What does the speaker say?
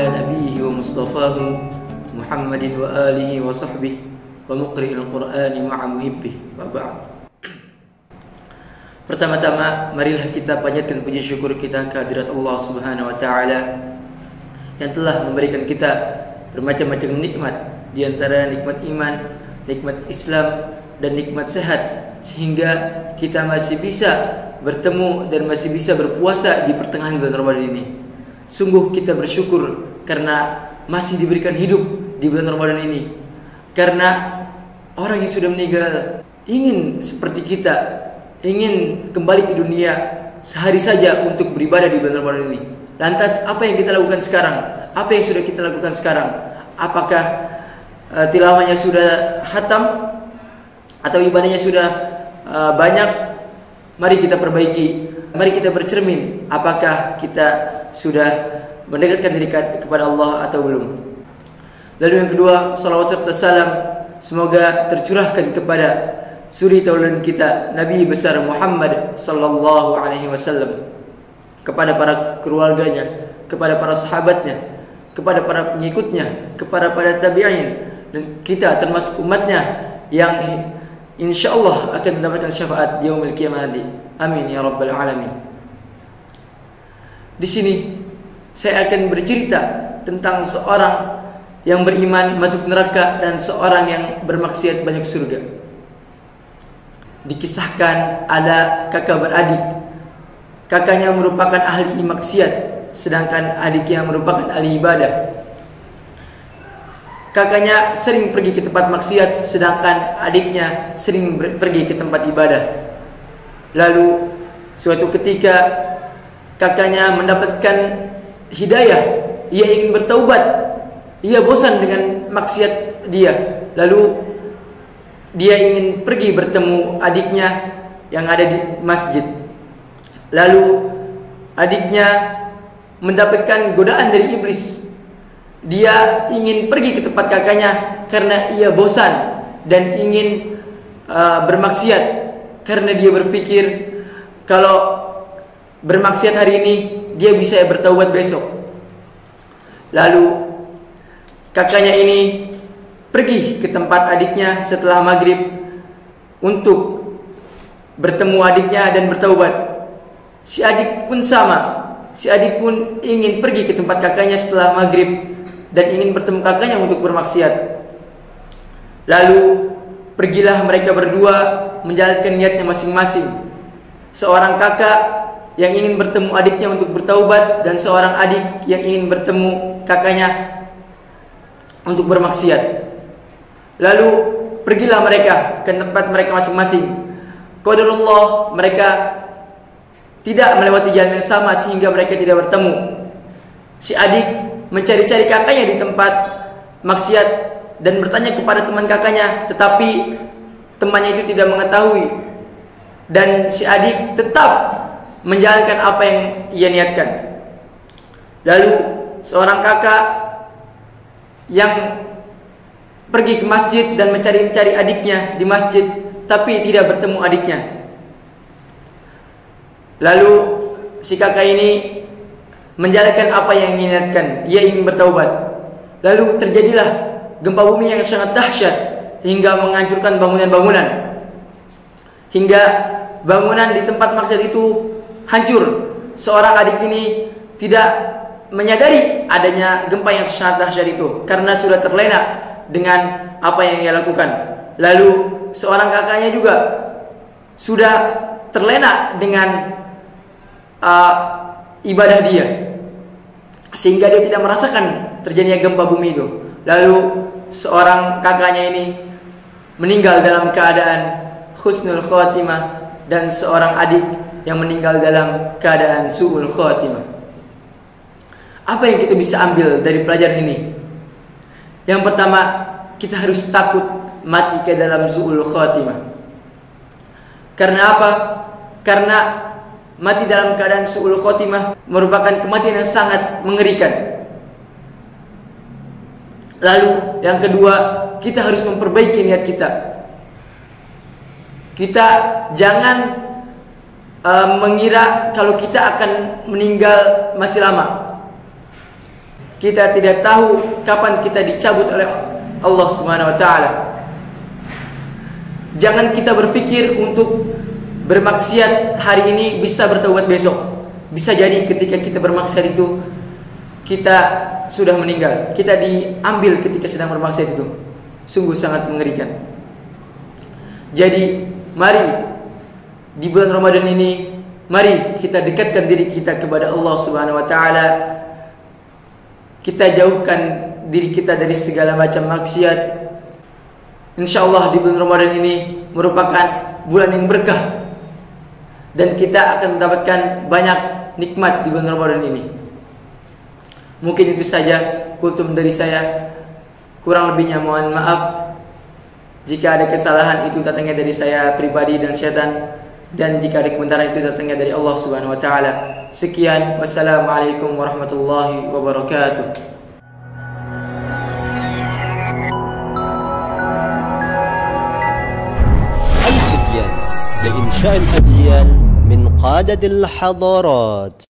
ala nabiyhi wa mustafahu Muhammadin wa alihi wa sahbihi wa muqri'il Qur'ani ma'a muhibbih wa ba'd. Pertama-tama marilah kita panjatkan puji syukur kita kehadirat Allah Subhanahu wa taala yang telah memberikan kita bermacam-macam nikmat, di antara nikmat iman, nikmat Islam dan nikmat sehat, sehingga kita masih bisa bertemu dan masih bisa berpuasa di pertengahan bulan Ramadan ini. Sungguh kita bersyukur karena masih diberikan hidup di bulan Ramadan ini. Karena orang yang sudah meninggal ingin seperti kita, ingin kembali ke dunia sehari saja untuk beribadah di bulan Ramadan ini. Lantas apa yang kita lakukan sekarang? Apa yang sudah kita lakukan sekarang? Apakah tilawahnya sudah khatam atau ibadahnya sudah banyak? Mari kita perbaiki. Mari kita bercermin. Apakah kita sudah mendekatkan diri kepada Allah atau belum? Lalu yang kedua, salawat serta salam semoga tercurahkan kepada suri tauladan kita, Nabi besar Muhammad sallallahu alaihi wasallam, kepada para keluarganya, kepada para sahabatnya, kepada para pengikutnya, kepada para tabi'in, dan kita termasuk umatnya yang insyaallah akan mendapatkan syafaat di yaumil qiyamah. Amin ya rabbal alamin. Di sini saya akan bercerita tentang seorang yang beriman masuk neraka dan seorang yang bermaksiat banyak surga. Dikisahkan ada kakak beradik. Kakaknya merupakan ahli maksiat, sedangkan adiknya merupakan ahli ibadah. Kakaknya sering pergi ke tempat maksiat, sedangkan adiknya sering pergi ke tempat ibadah. Lalu suatu ketika kakaknya mendapatkan hidayah, ia ingin bertaubat, ia bosan dengan maksiat dia. Lalu dia ingin pergi bertemu adiknya yang ada di masjid. Lalu adiknya mendapatkan godaan dari iblis. Dia ingin pergi ke tempat kakaknya karena ia bosan dan ingin bermaksiat, karena dia berpikir kalau bermaksiat hari ini dia bisa bertaubat besok. Lalu kakaknya ini pergi ke tempat adiknya setelah maghrib untuk bertemu adiknya dan bertaubat. Si adik pun sama. Si adik pun ingin pergi ke tempat kakaknya setelah maghrib dan ingin bertemu kakaknya untuk bermaksiat. Lalu pergilah mereka berdua menjalankan niatnya masing-masing. Seorang kakak yang ingin bertemu adiknya untuk bertaubat, dan seorang adik yang ingin bertemu kakaknya untuk bermaksiat. Lalu pergilah mereka ke tempat mereka masing-masing. Qadarullah, mereka tidak melewati jalan yang sama sehingga mereka tidak bertemu. Si adik mencari-cari kakaknya di tempat maksiat dan bertanya kepada teman kakaknya, tetapi temannya itu tidak mengetahui. Dan si adik tetap menjalankan apa yang ia niatkan. Lalu seorang kakak yang pergi ke masjid dan mencari-cari adiknya di masjid, tapi tidak bertemu adiknya. Lalu si kakak ini menjalankan apa yang ia niatkan, ia ingin bertaubat. Lalu terjadilah gempa bumi yang sangat dahsyat hingga menghancurkan bangunan-bangunan, hingga bangunan di tempat maksiat itu hancur. Seorang adik ini tidak menyadari adanya gempa yang sangat dahsyat itu karena sudah terlena dengan apa yang ia lakukan. Lalu seorang kakaknya juga sudah terlena dengan ibadah dia, sehingga dia tidak merasakan terjadinya gempa bumi itu. Lalu seorang kakaknya ini meninggal dalam keadaan husnul khatimah, dan seorang adik yang meninggal dalam keadaan su'ul khatimah. Apa yang kita bisa ambil dari pelajaran ini? Yang pertama, kita harus takut mati ke dalam su'ul khatimah. Karena apa? Karena mati dalam keadaan su'ul khatimah merupakan kematian yang sangat mengerikan. Lalu yang kedua, kita harus memperbaiki niat kita. Kita jangan mengira kalau kita akan meninggal masih lama. Kita tidak tahu kapan kita dicabut oleh Allah Subhanahu wa taala. Jangan kita berpikir untuk bermaksiat hari ini bisa bertaubat besok. Bisa jadi ketika kita bermaksiat itu kita sudah meninggal. Kita diambil ketika sedang bermaksiat itu. Sungguh sangat mengerikan. Jadi mari di bulan Ramadan ini, mari kita dekatkan diri kita kepada Allah Subhanahu wa taala. Kita jauhkan diri kita dari segala macam maksiat. InsyaAllah di bulan Ramadan ini merupakan bulan yang berkah, dan kita akan mendapatkan banyak nikmat di bulan Ramadan ini. Mungkin itu saja kultum dari saya. Kurang lebihnya mohon maaf. Jika ada kesalahan itu datangnya dari saya pribadi dan syaitan, dan jika ada kebenaran itu datangnya dari Allah Subhanahu wa taala. Sekian, wassalamualaikum warahmatullahi wabarakatuh. لإنشاء الأجيال من قادة الحضارات.